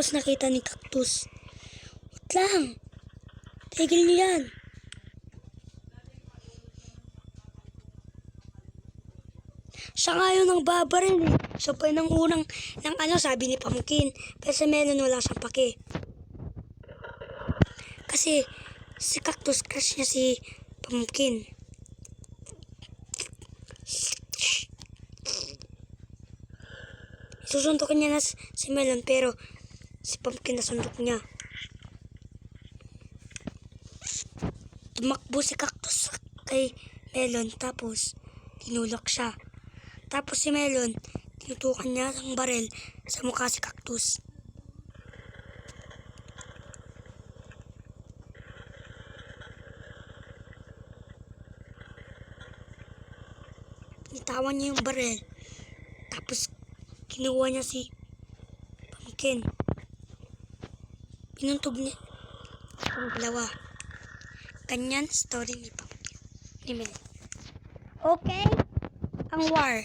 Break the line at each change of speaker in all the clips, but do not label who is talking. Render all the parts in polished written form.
Tapos nakita ni Cactus. Wait lang. Tigil niyo yan. Siya nga yun ang babaril eh. Siya pa yun ang unang sabi ni Pumpkin. Pero si Melon wala siyang pake. Kasi si Cactus crush niya si Pumpkin. Susuntokin niya na si Melon pero si Pumpkin nasundok niya. Tumakbo si Cactus kay Melon tapos tinulak siya. Tapos si Melon, tinutukan niya ng baril sa mukha si Cactus. Nitawan niya yung baril. Tapos kinuha niya si Pumpkin. Pinuntog niya ang dalawa. Ganyan story ni Pumpkin. Ni Melon. Okay? Ang war.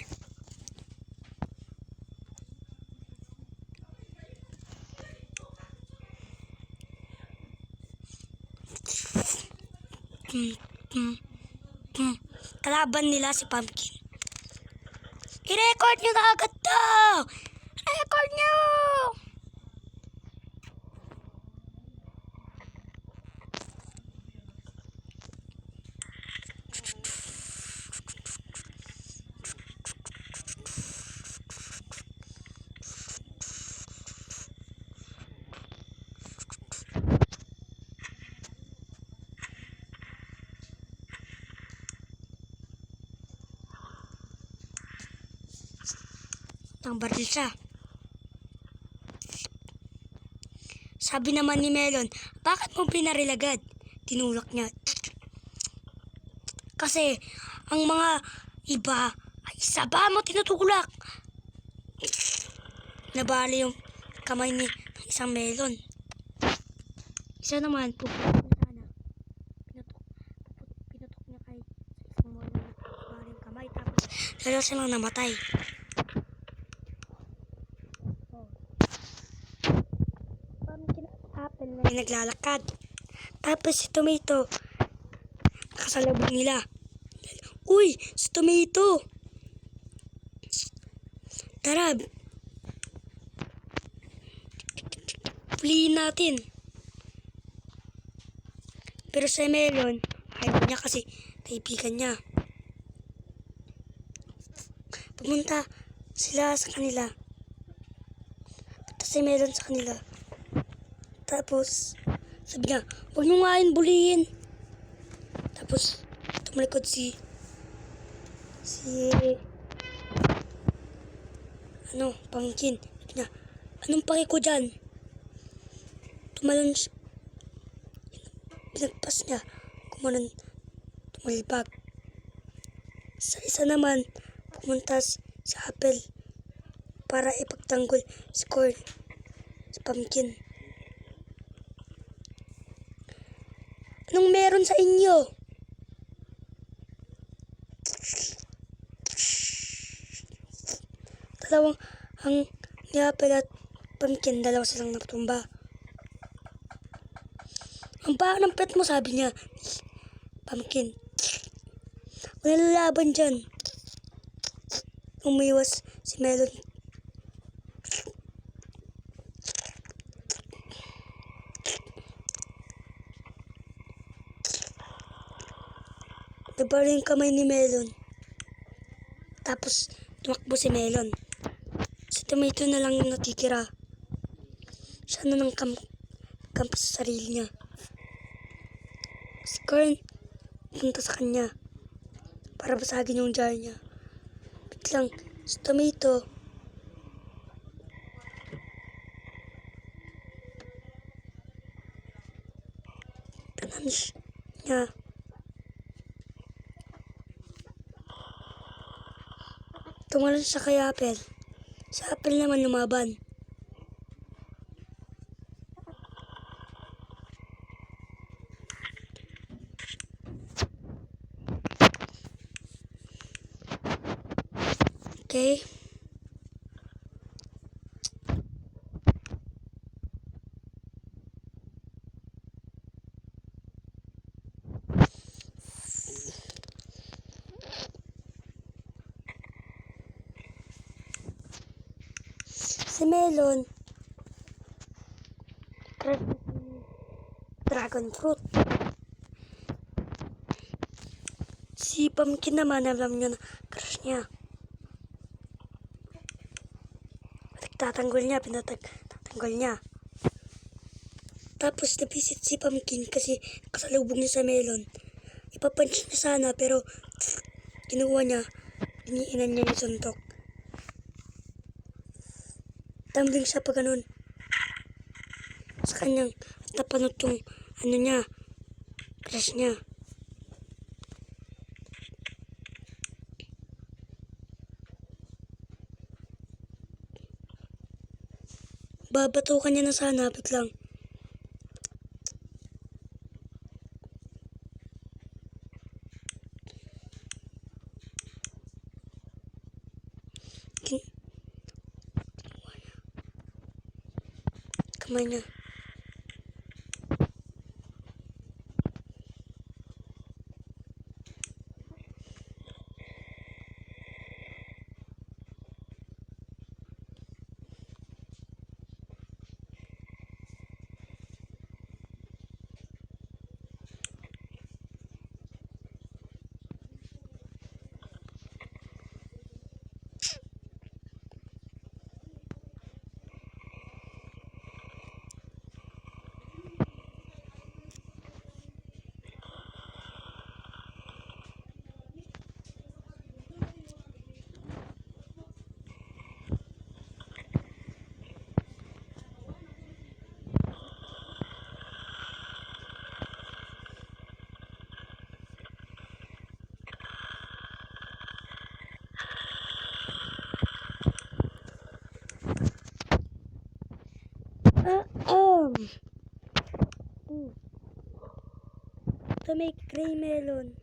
Kalaban nila si Pumpkin. I-record nyo na agad to! Record nyo! Ang baril siya. Sabi naman ni Melon, bakit mo pinaril agad? Tinulak niya. Kasi ang mga iba ay saba mo tinutulak. Nabali yung kamay ni isang Melon. Isa naman, pinutok niya kay isang Melon na nabali yung kamay. Tapos dalawa silang namatay. Apple na naglalakad. Tapos si Tomato, nakasalubong nila. Uy! Si Tomato! Tara! Flee natin. Pero si Melon, ayaw niya kasi kaibigan niya. Pumunta sila sa kanila. Punta si Melon sa kanila. Tapos, sabi niya, huwag nyo nga bulihin. Tapos, tumalikod si Pumpkin. Sabi niya, anong pake ko dyan? Tumalon siya. Pinagpas niya. Tumalibag. Sa isa naman, pumunta si Apple para ipagtanggol si Corn, si Pumpkin. Anong meron sa inyo? Dalawang ni Apple at Pumpkin, dalawa silang natumba. Ang baka ng pet mo, sabi niya. Pumpkin. Wala lalaban dyan. Umiwas si Melon. Nabali yung kamay ni Melon. Tapos, tumakbo si Melon. Si Tomato na lang yung natitira. Siya na nang kamp sa sarili niya. Si Corn, punta sa kanya para basagin yung jar niya. Biglang, si Tomato, pinunch niya. Tumalon siya kay Apple. Si Apple naman lumaban. Okay. Si Melon, crush niya si dragon fruit. Si Pumpkin naman, alam niya na crush niya. Tatanggol niya, tatanggol niya. Tapos nabisit si Pumpkin kasi kasalubong niya sa Melon. Ipapunch niya sana pero kinuha niya, iniinan niya yung suntok. Tumbling siya pa ganun. Sa kanyang napanot yung ano niya, crush niya. Babatukan niya na sana, bit lang. Kamay niya. To make gray melon.